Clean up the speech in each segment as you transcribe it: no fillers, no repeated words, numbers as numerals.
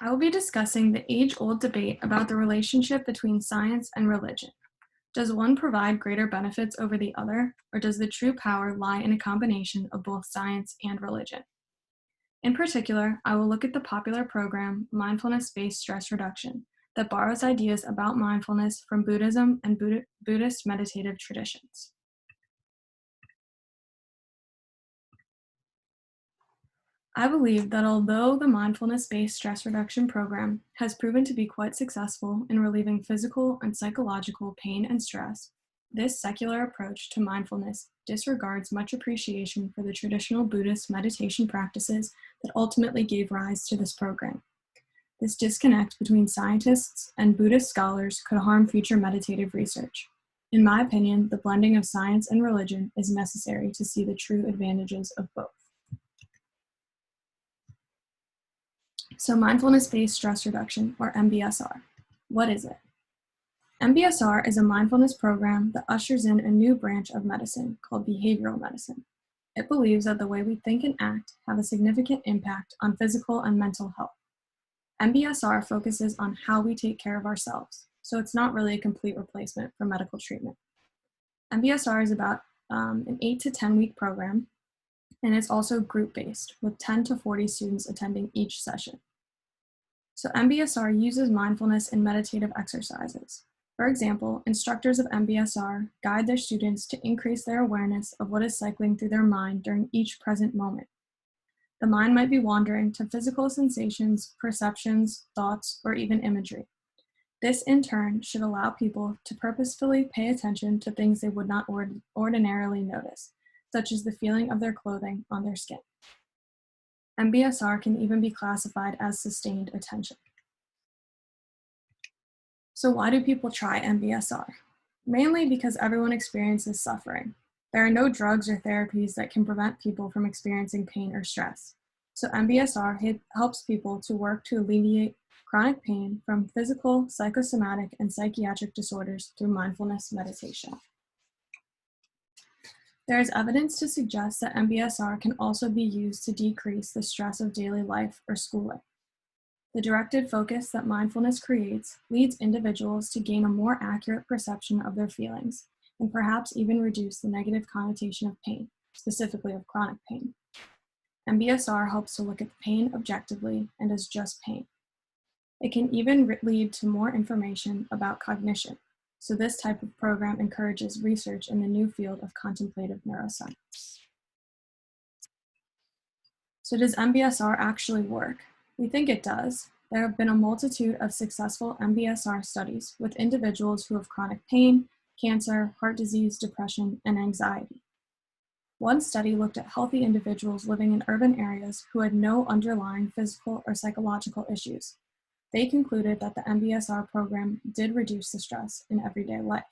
I will be discussing the age-old debate about the relationship between science and religion. Does one provide greater benefits over the other, or does the true power lie in a combination of both science and religion? In particular, I will look at the popular program Mindfulness-Based Stress Reduction that borrows ideas about mindfulness from Buddhism and Buddhist meditative traditions. I believe that although the mindfulness-based stress reduction program has proven to be quite successful in relieving physical and psychological pain and stress, this secular approach to mindfulness disregards much appreciation for the traditional Buddhist meditation practices that ultimately gave rise to this program. This disconnect between scientists and Buddhist scholars could harm future meditative research. In my opinion, the blending of science and religion is necessary to see the true advantages of both. So mindfulness-based stress reduction, or MBSR. What is it? MBSR is a mindfulness program that ushers in a new branch of medicine called behavioral medicine. It believes that the way we think and act have a significant impact on physical and mental health. MBSR focuses on how we take care of ourselves, so it's not really a complete replacement for medical treatment. MBSR is about an 8 to 10 week program, and it's also group-based, with 10 to 40 students attending each session. So MBSR uses mindfulness in meditative exercises. For example, instructors of MBSR guide their students to increase their awareness of what is cycling through their mind during each present moment. The mind might be wandering to physical sensations, perceptions, thoughts, or even imagery. This, in turn, should allow people to purposefully pay attention to things they would not ordinarily notice, such as the feeling of their clothing on their skin. MBSR can even be classified as sustained attention. So why do people try MBSR? Mainly because everyone experiences suffering. There are no drugs or therapies that can prevent people from experiencing pain or stress. So MBSR helps people to work to alleviate chronic pain from physical, psychosomatic, and psychiatric disorders through mindfulness meditation. There is evidence to suggest that MBSR can also be used to decrease the stress of daily life or schooling. The directed focus that mindfulness creates leads individuals to gain a more accurate perception of their feelings, and perhaps even reduce the negative connotation of pain, specifically of chronic pain. MBSR helps to look at the pain objectively and as just pain. It can even lead to more information about cognition. So this type of program encourages research in the new field of contemplative neuroscience. So does MBSR actually work? We think it does. There have been a multitude of successful MBSR studies with individuals who have chronic pain, cancer, heart disease, depression, and anxiety. One study looked at healthy individuals living in urban areas who had no underlying physical or psychological issues. They concluded that the MBSR program did reduce the stress in everyday life.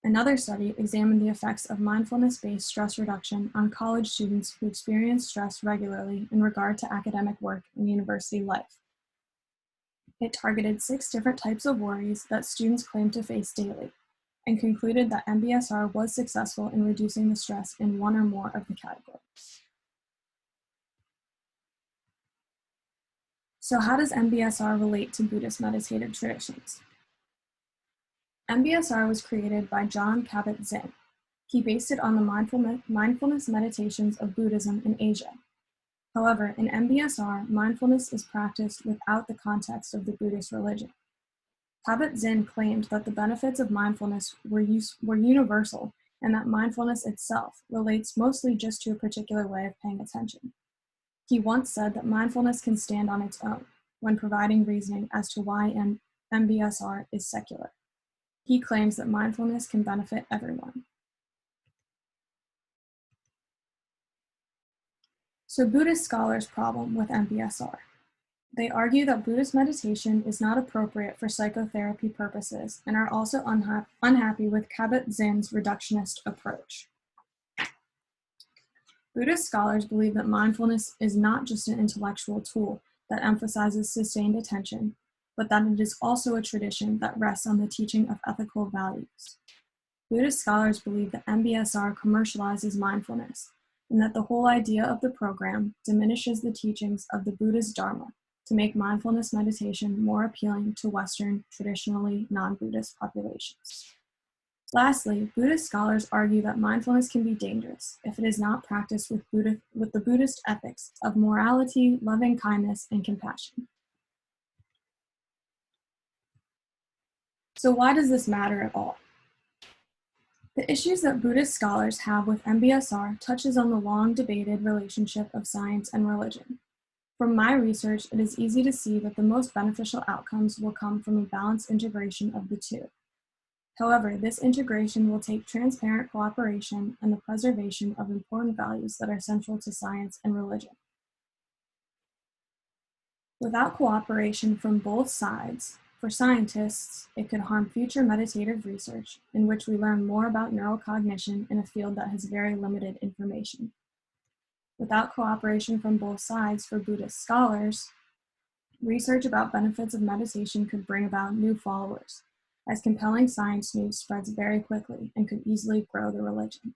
Another study examined the effects of mindfulness-based stress reduction on college students who experience stress regularly in regard to academic work and university life. It targeted 6 different types of worries that students claim to face daily, and concluded that MBSR was successful in reducing the stress in one or more of the categories. So how does MBSR relate to Buddhist meditative traditions? MBSR was created by Jon Kabat-Zinn. He based it on the mindfulness meditations of Buddhism in Asia. However, in MBSR, mindfulness is practiced without the context of the Buddhist religion. Kabat-Zinn claimed that the benefits of mindfulness were universal, and that mindfulness itself relates mostly just to a particular way of paying attention. He once said that mindfulness can stand on its own when providing reasoning as to why MBSR is secular. He claims that mindfulness can benefit everyone. So Buddhist scholars' problem with MBSR. They argue that Buddhist meditation is not appropriate for psychotherapy purposes and are also unhappy with Kabat-Zinn's reductionist approach. Buddhist scholars believe that mindfulness is not just an intellectual tool that emphasizes sustained attention, but that it is also a tradition that rests on the teaching of ethical values. Buddhist scholars believe that MBSR commercializes mindfulness, and that the whole idea of the program diminishes the teachings of the Buddha's Dharma, to make mindfulness meditation more appealing to Western, traditionally non-Buddhist populations. Lastly, Buddhist scholars argue that mindfulness can be dangerous if it is not practiced with the Buddhist ethics of morality, loving kindness, and compassion. So why does this matter at all? The issues that Buddhist scholars have with MBSR touches on the long-debated relationship of science and religion. From my research, it is easy to see that the most beneficial outcomes will come from a balanced integration of the two. However, this integration will take transparent cooperation and the preservation of important values that are central to science and religion. Without cooperation from both sides, for scientists, it could harm future meditative research in which we learn more about neurocognition in a field that has very limited information. Without cooperation from both sides for Buddhist scholars, research about benefits of meditation could bring about new followers, as compelling science news spreads very quickly and could easily grow the religion.